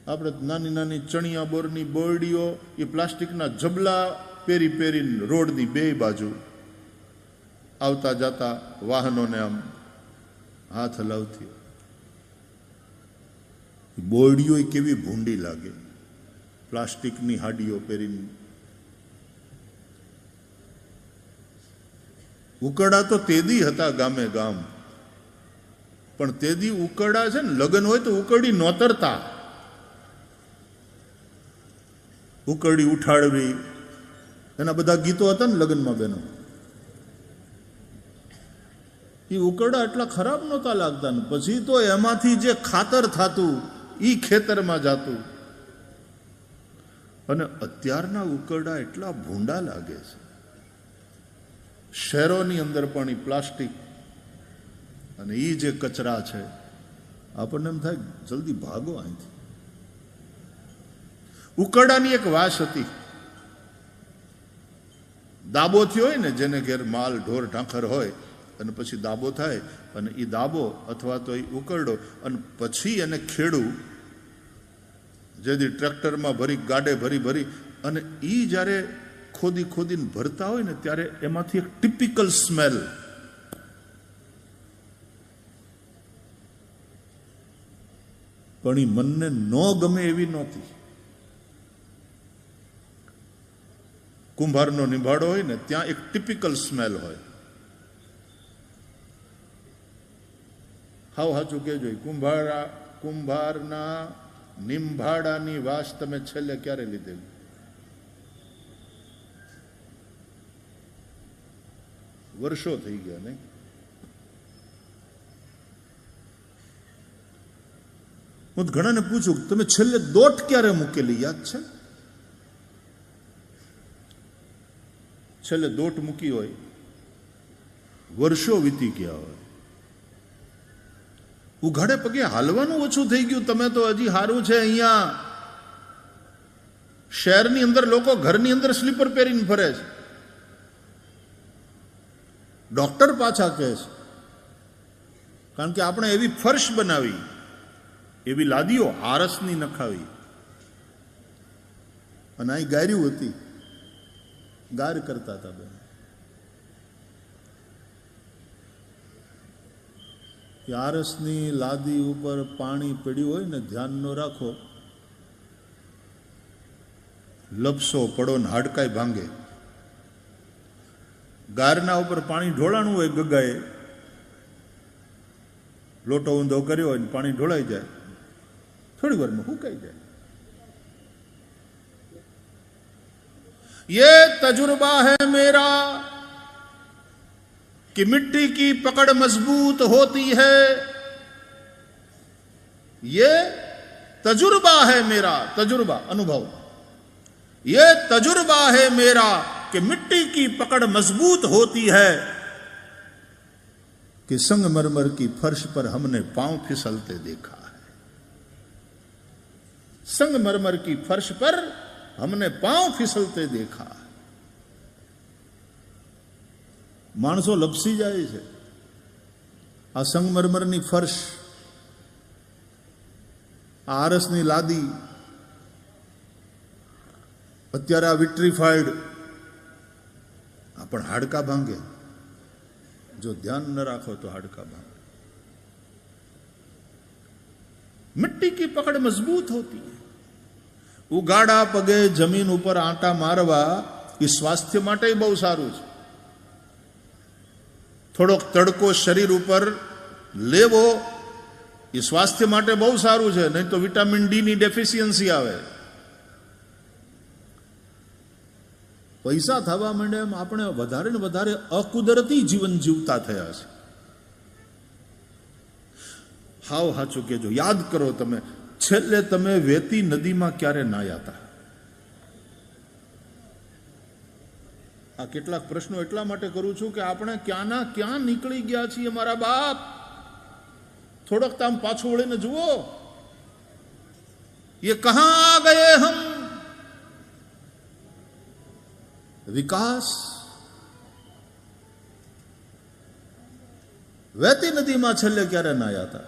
આપણે નાની નાની ચણિયા બોરની બોરડીઓ એ પ્લાસ્ટિકના જબલા પહેરી પહેરીને રોડની બે બાજુ આવતા જતા વાહનોને આમ હાથ હલાવતી. બોરડીઓ કેવી ભૂંડી લાગે, પ્લાસ્ટિકની હાડીઓ પહેરીને. ઉકરડા તો તેદી હતા ગામે ગામ, પણ તેદી ઉકરડા છે ને લગ્ન હોય તો ઉકરડી નોતરતા. ઉકરડી ઉઠાડવી એના બધા ગીતો હતા ને લગ્નમાં બેનો. એ ઉકરડા એટલા ખરાબ નહોતા લાગતા ને પછી તો એમાંથી જે ખાતર થતું એ ખેતરમાં જાતું. અને અત્યારના ઉકરડા એટલા ભૂંડા લાગે છે. શહેરોની અંદર પણ એ પ્લાસ્ટિક અને એ જે કચરા છે, આપણને એમ થાય જલ્દી ભાગો અહીંથી. ઉકરડાની એક વાસ હતી. દાબો થયો હોય ને, જેને ઘેર માલ ઢોર ઢાંખર હોય અને પછી દાબો થાય અને એ દાબો અથવા તો એ ઉકરડો અને પછી એને ખેડું, જેથી ટ્રેક્ટરમાં ભરી ગાડે ભરી ભરી અને એ જ્યારે ખોદી ખોદીને ભરતા હોય ને ત્યારે એમાંથી એક ટિપિકલ સ્મેલ. પણ એ મનને ન ગમે એવી નહોતી. કુંભારનો નિભાડો હોય ને ત્યાં એક ટિપિકલ સ્મેલ હોય. હાવ સાચું કહેજો, કુંભારના નિંભાડાની વાસ તમે છેલ્લે ક્યારે લીધેલી? વર્ષો થઈ ગયા નહીં? હું ઘણાને પૂછું, તમે છેલ્લે દોટ ક્યારે મૂકેલી યાદ છે? છેલ્લે દોટ મૂકી હોય વર્ષો વીતી ગયા હોય. ઉઘાડે પગે હાલવાનું ઓછું થઈ ગયું. તમે તો હજી સારું છે, અહીંયા શહેરની અંદર લોકો ઘરની અંદર સ્લીપર પહેરીને ફરે છે. ડોક્ટર પાછા કહે છે, કારણ કે આપણે એવી ફર્શ બનાવી, એવી લાદીઓ આરસની નખાવી. અને અહીં ગાર્યું હતી, ગાર કરતા હતા બેન. આરસની લાદી ઉપર પાણી પડ્યું હોય ને, ધ્યાન ન રાખો, લપસો પડો ને હાડકાઈ ભાંગે. ગારના ઉપર પાણી ઢોળાણું હોય, ગગાએ લોટો ઊંધો કર્યો હોય ને પાણી ઢોળાઈ જાય, થોડી વારમાં સુકાઈ જાય. ये तजुर्बा है मेरा कि मिट्टी की पकड़ मजबूत होती है. ये तजुर्बा है मेरा, तजुर्बा अनुभव. ये तजुर्बा है मेरा कि मिट्टी की पकड़ मजबूत होती है कि संगमरमर की फर्श पर हमने पांव फिसलते देखा है. संगमरमर की फर्श पर हमने पांव फिसलते देखा. માણસો લપસી જાય છે. આ સંગમરમરની ફર્શ, આ આરસની લાદી, અત્યારે આ વિટ્રીફાઈડ, આ પણ હાડકા ભાંગે. જો ધ્યાન ન રાખો તો હાડકા ભાંગે. મિટ્ટી કી પકડ મજબૂત હોતી है. ઉગાડા પગે જમીન ઉપર આંટા મારવા એ સ્વાસ્થ્ય માટે બહુ સારું છે. થોડોક તડકો શરીર ઉપર લેવો એ સ્વાસ્થ્ય માટે બહુ સારું છે. નહીં તો વિટામિન ડી ની ડેફિશિયન્સી આવે. પૈસા થવા માંડે એમ આપણે વધારે ને વધારે અકુદરતી જીવન જીવતા થયા છે. હાવ સાચું કહેજો, યાદ કરો તમે છેલ્લે તમે વેતી નદીમાં ક્યારે નાહ્યા હતા? આ કેટલાક પ્રશ્નો એટલા માટે કરું છું કે આપણે ક્યાંના ક્યાં નીકળી ગયા છીએ મારા બાપ. થોડોક તામ પાછું વળીને જુઓ, ये कहां आ गए हम. વિકાસ વેતી નદીમાં છેલ્લે ક્યારે નાહ્યા હતા?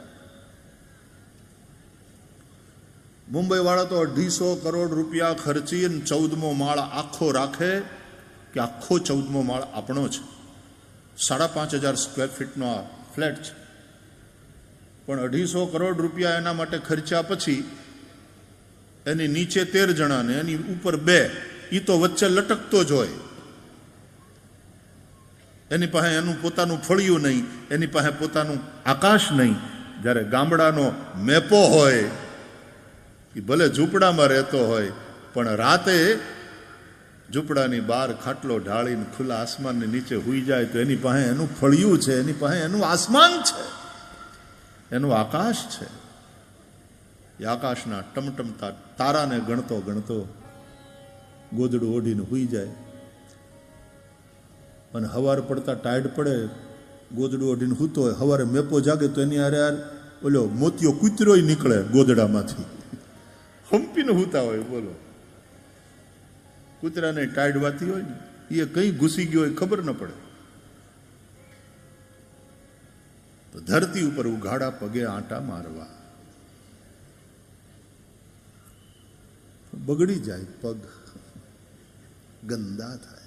મુંબઈવાળા તો 250 કરોડ રૂપિયા ખર્ચીને 14મો માળ આખો રાખે કે આખો 14મો માળ આપણો છે. 5,500 સ્ક્વેર ફીટનો આ ફ્લેટ છે, પણ 250 કરોડ રૂપિયા એના માટે ખર્ચ્યા પછી એની નીચે 13 જણા ને એની ઉપર 2, એ તો વચ્ચે લટકતો જ હોય. એની પાસે એનું પોતાનું ફળિયું નહીં, એની પાસે પોતાનું આકાશ નહીં. જ્યારે ગામડાનો મેપો હોય, એ ભલે ઝૂંપડામાં રહેતો હોય, પણ રાતે ઝૂંપડાની બહાર ખાટલો ઢાળીને ખુલ્લા આસમાનની નીચે સૂઈ જાય તો એની પાસે એનું ફળિયું છે, એની પાસે એનું આસમાન છે, એનું આકાશ છે. એ આકાશના ટમટમતા તારાને ગણતો ગણતો ગોદડું ઓઢીને સૂઈ જાય. અને હવાર પડતા ટાઈડ પડે, ગોદડું ઓઢીને સૂતો હોય, હવારે મેપો જાગે તો એની હારે ઓલો મોતિયો કૂતરોય નીકળે ગોદડામાંથી, હંપીને સૂતા હોય. બોલો, કૂતરાને ટાઈડ વાતી હોય ને, એ કઈ ઘૂસી ગયો હોય ખબર ન પડે. તો ધરતી ઉપર ઉઘાડા પગે આંટા મારવા, બગડી જાય પગ, ગંદા થાય.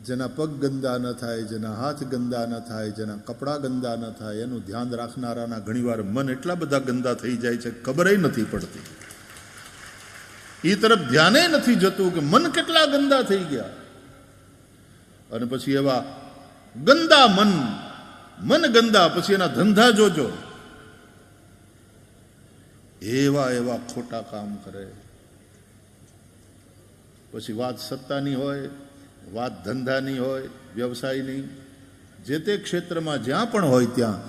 જેના પગ ગંદા ન થાય, જેના હાથ ગંદા ન થાય, જેના કપડાં ગંદા ન થાય, એનું ધ્યાન રાખનારાના ઘણીવાર મન એટલા બધા ગંદા થઈ જાય છે ખબરેય નથી પડતી. એ તરફ ધ્યાને નથી જતું કે મન કેટલા ગંદા થઈ ગયા. અને પછી એવા ગંદા મન ગંદા, પછી એના ધંધા જોજો, એવા ખોટા કામ કરે. પછી વાત સત્તાની હોય, વાત ધંધાની હોય, વ્યવસાયની, જે તે ક્ષેત્રમાં જ્યાં પણ હોય ત્યાં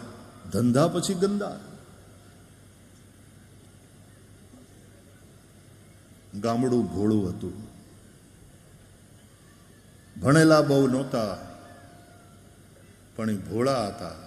ધંધા પછી ગંદા. ગામડું ભોળું હતું, ભણેલા બહુ નહોતા, પણ એ ભોળા હતા.